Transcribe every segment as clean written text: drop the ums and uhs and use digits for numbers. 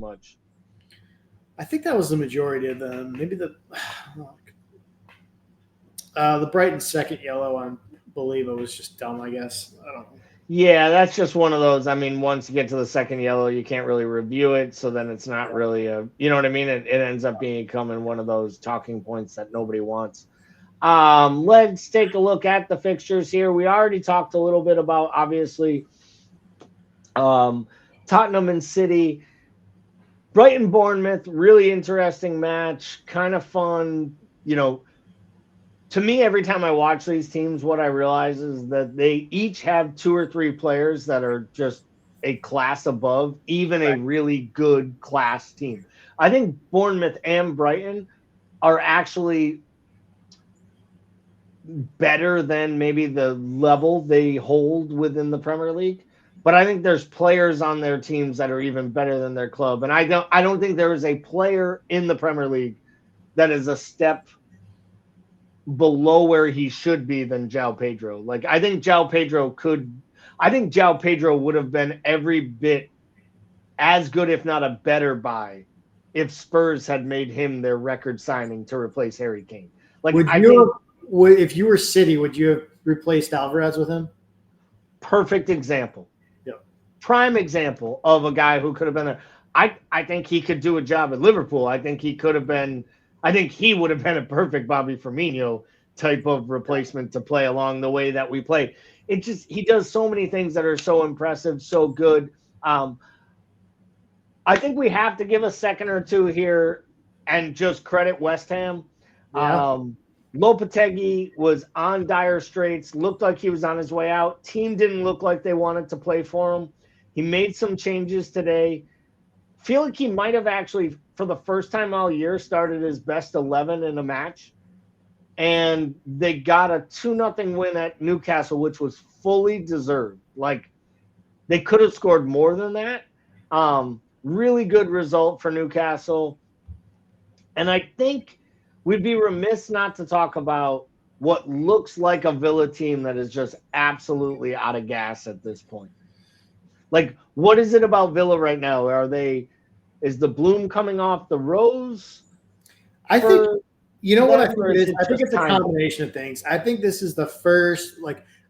much. I think that was the majority of them. Maybe the Brighton second yellow, I believe it was just dumb, I guess. I don't know. Yeah, that's just one of those. I mean, once you get to the second yellow, you can't really review it. So then it's not really you know what I mean? It ends up becoming one of those talking points that nobody wants. Let's take a look at the fixtures here. We already talked a little bit about, obviously, Tottenham and City. Brighton Bournemouth, really interesting match, kind of fun. You know, to me, every time I watch these teams, what I realize is that they each have 2 or 3 players that are just a class above even a really good class team. I think Bournemouth and Brighton are actually better than maybe the level they hold within the Premier League. But I think there's players on their teams that are even better than their club. And I don't think there is a player in the Premier League that is a step below where he should be than João Pedro. Like, I think João Pedro would have been every bit as good, if not a better buy, if Spurs had made him their record signing to replace Harry Kane. Like, if you were City, would you have replaced Alvarez with him? Perfect example. Yeah. Prime example of a guy who could have been I think he could do a job at Liverpool. I think he would have been a perfect Bobby Firmino type of replacement to play along the way that we play. He does so many things that are so impressive, so good. I think we have to give a second or two here and just credit West Ham. Yeah. Lopetegui was on dire straits, looked like he was on his way out. Team didn't look like they wanted to play for him. He made some changes today. Feel like he might have actually, for the first time all year, started his best 11 in a match. And they got a 2-0 win at Newcastle, which was fully deserved. Like, they could have scored more than that. Really good result for Newcastle. And I think we'd be remiss not to talk about what looks like a Villa team that is just absolutely out of gas at this point. Like, what is it about Villa right now? Is the bloom coming off the rose? I think, you know what I think it is? I think it's a timing? combination of things. I think this is the first,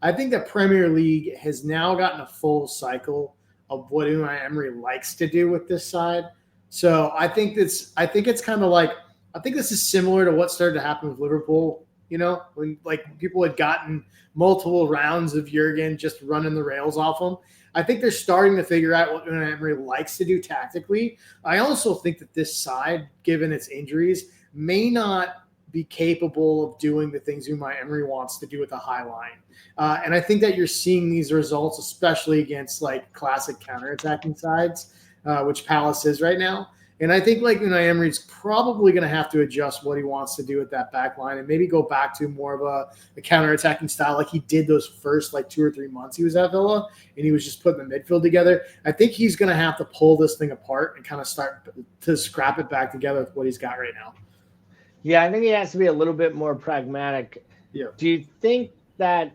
I think the Premier League has now gotten a full cycle of what Unai Emery likes to do with this side. So I think it's kind of like, I think this is similar to what started to happen with Liverpool, you know, when people had gotten multiple rounds of Jurgen just running the rails off them. I think they're starting to figure out what Unai Emery likes to do tactically. I also think that this side, given its injuries, may not be capable of doing the things Unai Emery wants to do with a high line. And I think that you're seeing these results, especially against classic counterattacking sides, which Palace is right now. And I think Unai Emery's probably going to have to adjust what he wants to do with that back line and maybe go back to more of a counterattacking style like he did those first 2 or 3 months he was at Villa and he was just putting the midfield together. I think he's going to have to pull this thing apart and kind of start to scrap it back together with what he's got right now. Yeah, I think he has to be a little bit more pragmatic. Yeah. Do you think that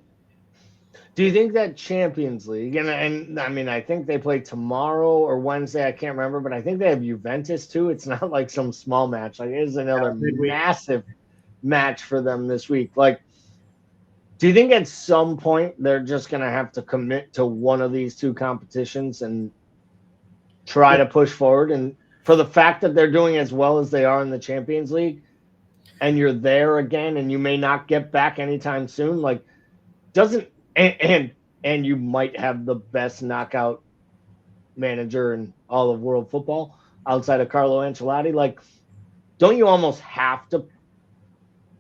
Champions League, and I mean, I think they play tomorrow or Wednesday, I can't remember, but I think they have Juventus too. It's not like some small match. It is another massive match for them this week. Do you think at some point they're just going to have to commit to one of these two competitions and try to push forward? And for the fact that they're doing as well as they are in the Champions League, and you're there again, and you may not get back anytime soon, and you might have the best knockout manager in all of world football outside of Carlo Ancelotti. Don't you almost have to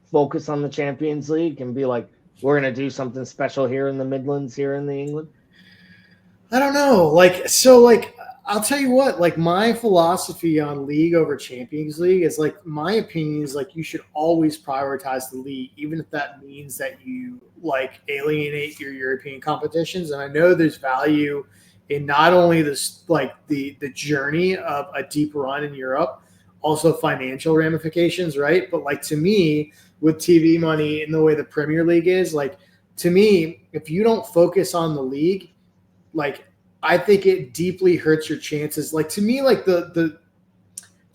focus on the Champions League and be like, we're going to do something special here in the Midlands, here in the England? I don't know. I'll tell you what, my philosophy on league over Champions League is my opinion is you should always prioritize the league, even if that means that you alienate your European competitions. And I know there's value in not only this, the journey of a deep run in Europe, also financial ramifications, right? But to me, with TV money and the way the Premier League is, to me, if you don't focus on the league, I think it deeply hurts your chances. To me, the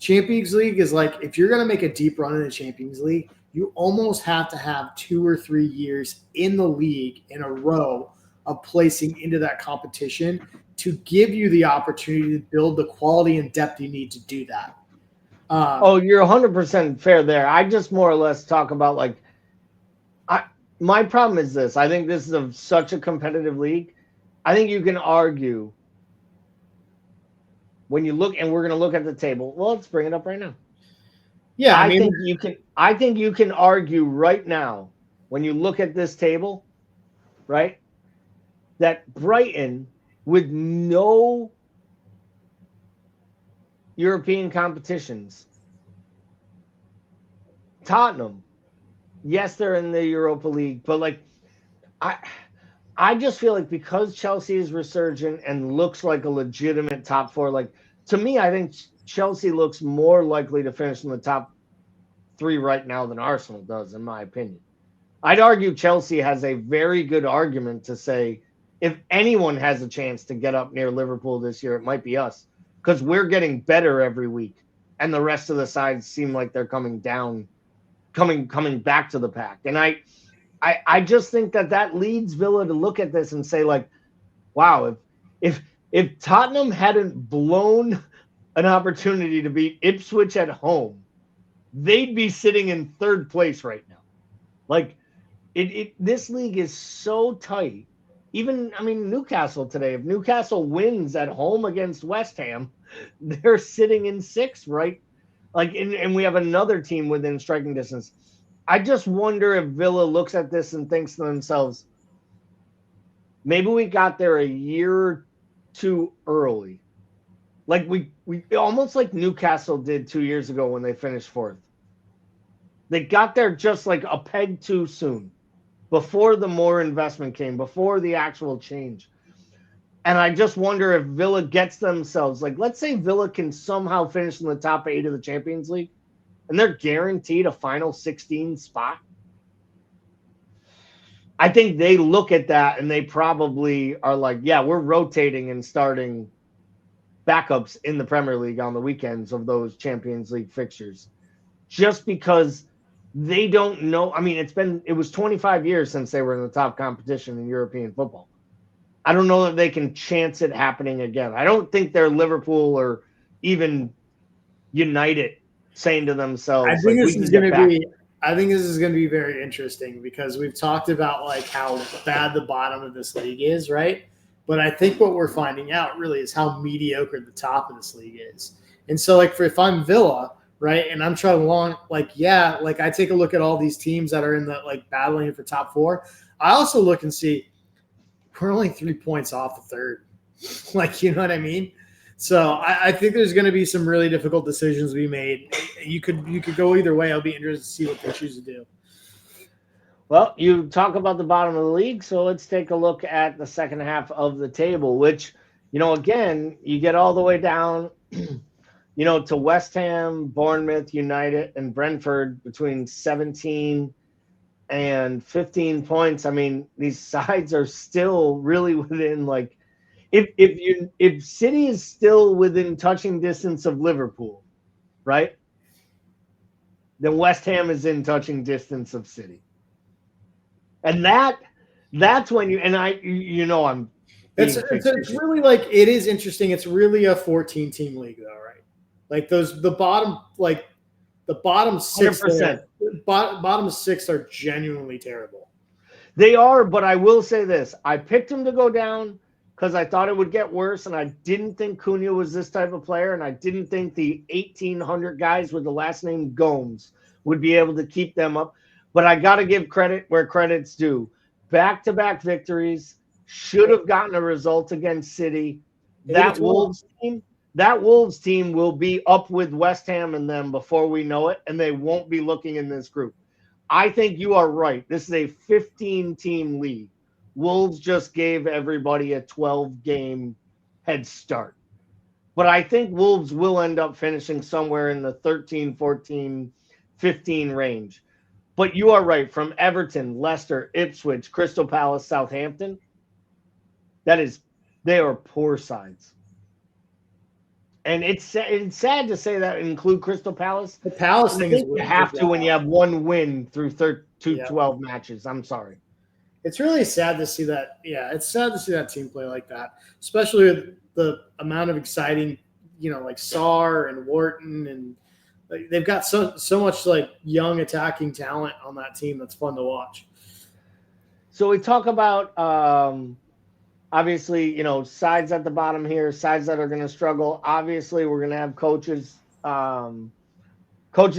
Champions League is like, if you're going to make a deep run in the Champions League, you almost have to have 2 or 3 years in the league in a row of placing into that competition to give you the opportunity to build the quality and depth you need to do that. You're 100% fair there. I just more or less talk about like, my problem is this. I think this is such a competitive league. I think you can argue when you look, and we're going to look at the table. Well, let's bring it up right now. Yeah, I think you can argue right now when you look at this table, right, that Brighton with no European competitions, Tottenham, yes, they're in the Europa League, but like I just feel like because Chelsea is resurgent and looks like a legitimate top 4, like to me, I think Chelsea looks more likely to finish in the top 3 right now than Arsenal does, in my opinion. I'd argue Chelsea has a very good argument to say if anyone has a chance to get up near Liverpool this year, it might be us because we're getting better every week, and the rest of the sides seem like they're coming down, coming back to the pack. And I just think that leads Villa to look at this and say like, wow, if Tottenham hadn't blown an opportunity to beat Ipswich at home, they'd be sitting in 3rd place right now. Like this league is so tight. Even, I mean, Newcastle today, if Newcastle wins at home against West Ham, they're sitting in 6th, right? Like, and we have another team within striking distance. I just wonder if Villa looks at this and thinks to themselves, maybe we got there a year too early. Like we almost like Newcastle did 2 years ago when they finished 4th. They got there just like a peg too soon, before the more investment came, before the actual change. And I just wonder if Villa gets themselves, like, let's say Villa can somehow finish in the top 8 of the Champions League, and they're guaranteed a final 16 spot. I think they look at that and they probably are like, yeah, we're rotating and starting backups in the Premier League on the weekends of those Champions League fixtures. Just because they don't know. I mean, it was 25 years since they were in the top competition in European football. I don't know that they can chance it happening again. I don't think they're Liverpool or even United saying to themselves, I think this is going to be very interesting because we've talked about like how bad the bottom of this league is, right? But I think what we're finding out really is how mediocre the top of this league is. And so, like, if I'm Villa, right, and I'm trying along, like, yeah, like I take a look at all these teams that are in the like battling for top 4. I also look and see we're only 3 points off the 3rd. Like, you know what I mean? So I think there's going to be some really difficult decisions to be made. You could go either way. I'll be interested to see what they choose to do. Well, you talk about the bottom of the league, so let's take a look at the second half of the table, which, you know, again, you get all the way down, you know, to West Ham, Bournemouth, United, and Brentford between 17 and 15 points. I mean, these sides are still really within, like, if City is still within touching distance of Liverpool, right? Then West Ham is in touching distance of City. And that's when I'm it's really like, it is interesting. It's really a 14-team league though, right? Like the bottom 6 bottom 6 are genuinely terrible. They are, but I will say this. I picked them to go down because I thought it would get worse, and I didn't think Cunha was this type of player, and I didn't think the 1,800 guys with the last name Gomes would be able to keep them up. But I got to give credit where credit's due. Back-to-back victories, should have gotten a result against City. That Wolves team will be up with West Ham and them before we know it, and they won't be looking in this group. I think you are right. This is a 15-team league. Wolves just gave everybody a 12-game head start. But I think Wolves will end up finishing somewhere in the 13, 14, 15 range. But you are right. From Everton, Leicester, Ipswich, Crystal Palace, Southampton, they are poor sides. And it's sad to say that include Crystal Palace. The Palace I thing is think you weird have as to when well. you have one win through Yeah. 12 matches. I'm sorry. It's really sad to see that. Yeah, it's sad to see that team play like that, especially with the amount of exciting, like Sarr and Wharton, and like, they've got so much like young attacking talent on that team that's fun to watch. So we talk about obviously, sides at the bottom here, sides that are going to struggle. Obviously, we're going to have coaches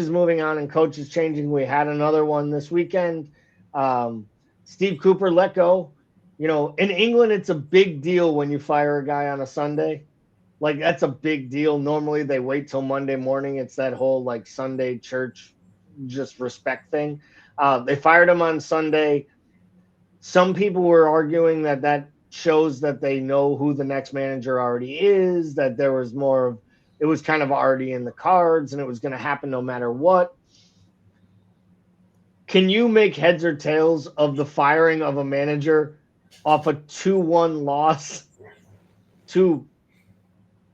moving on and coaches changing. We had another one this weekend. Steve Cooper let go. In England, it's a big deal when you fire a guy on a Sunday. Like, that's a big deal. Normally, they wait till Monday morning. It's that whole, like, Sunday church just respect thing. They fired him on Sunday. Some people were arguing that shows that they know who the next manager already is, that there was more of it was kind of already in the cards and it was going to happen no matter what. Can you make heads or tails of the firing of a manager off a 2-1 loss to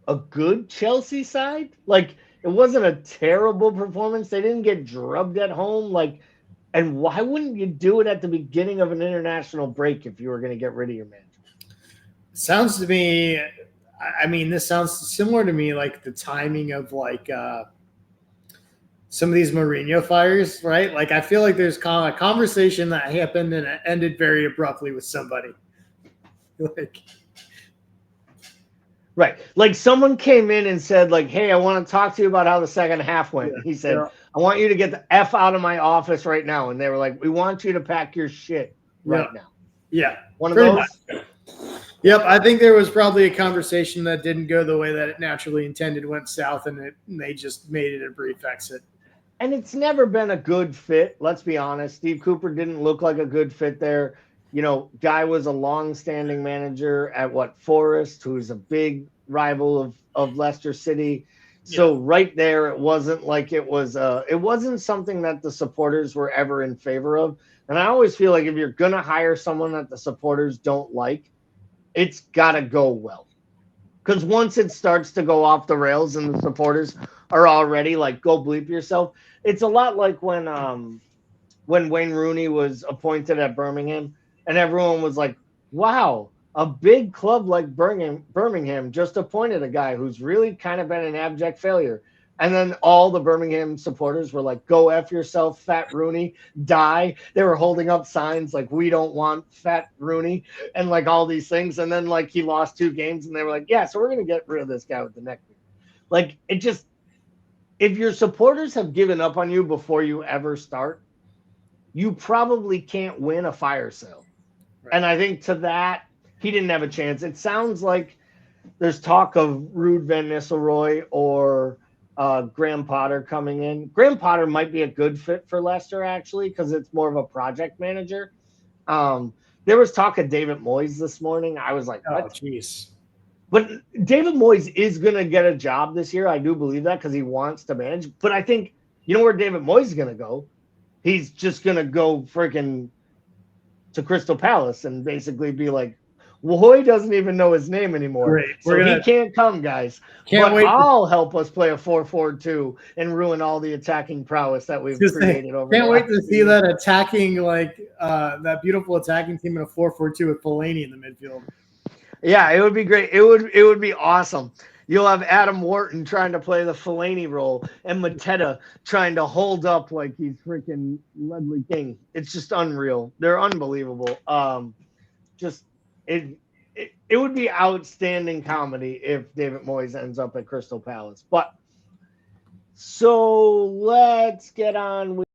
a good Chelsea side? Like, it wasn't a terrible performance. They didn't get drubbed at home. Like, and why wouldn't you do it at the beginning of an international break if you were going to get rid of your manager? Sounds to me, I mean, this sounds similar to me, like the timing of like some of these Mourinho fires, right? Like, I feel like there's kind of a conversation that happened and it ended very abruptly with somebody. Right. Like, someone came in and said, like, hey, I want to talk to you about how the second half went. Yeah, He said, I want you to get the F out of my office right now. And they were like, we want you to pack your shit right now. Yeah. One of those? Much. Yep. I think there was probably a conversation that didn't go the way that it naturally intended, went south, and they just made it a brief exit. And it's never been a good fit. Let's be honest. Steve Cooper didn't look like a good fit there. Guy was a long-standing manager at Forest, who's a big rival of Leicester City. So right there, it wasn't like it wasn't something that the supporters were ever in favor of. And I always feel like if you're going to hire someone that the supporters don't like, it's got to go well. Because once it starts to go off the rails and the supporters are already like, go bleep yourself. It's a lot like when Wayne Rooney was appointed at Birmingham and everyone was like, wow, a big club like Birmingham just appointed a guy who's really kind of been an abject failure. And then all the Birmingham supporters were like, go F yourself, Fat Rooney, die. They were holding up signs like, we don't want Fat Rooney, and like all these things. And then like he lost 2 games and they were like, yeah, so we're going to get rid of this guy with the neck. Like, it just, if your supporters have given up on you before you ever start, you probably can't win a fire sale. Right. And I think to that, he didn't have a chance. It sounds like there's talk of Ruud van Nistelrooy or Graham Potter coming in. Graham Potter might be a good fit for Leicester, actually, because it's more of a project manager. There was talk of David Moyes this morning. I was like, what? Oh, jeez. But David Moyes is going to get a job this year. I do believe that because he wants to manage. But I think, where David Moyes is going to go? He's just going to go freaking to Crystal Palace and basically be like, Woy doesn't even know his name anymore. Great. So he can't come, guys. Can't wait. I'll help us play a 4-4-2 and ruin all the attacking prowess that we've created over Can't wait to see that attacking, that beautiful attacking team in a 4-4-2 with Fellaini in the midfield. Yeah, it would be great. It would be awesome. You'll have Adam Wharton trying to play the Fellaini role and Mateta trying to hold up like he's freaking Ledley King. It's just unreal. They're unbelievable. It would be outstanding comedy if David Moyes ends up at Crystal Palace. But so let's get on with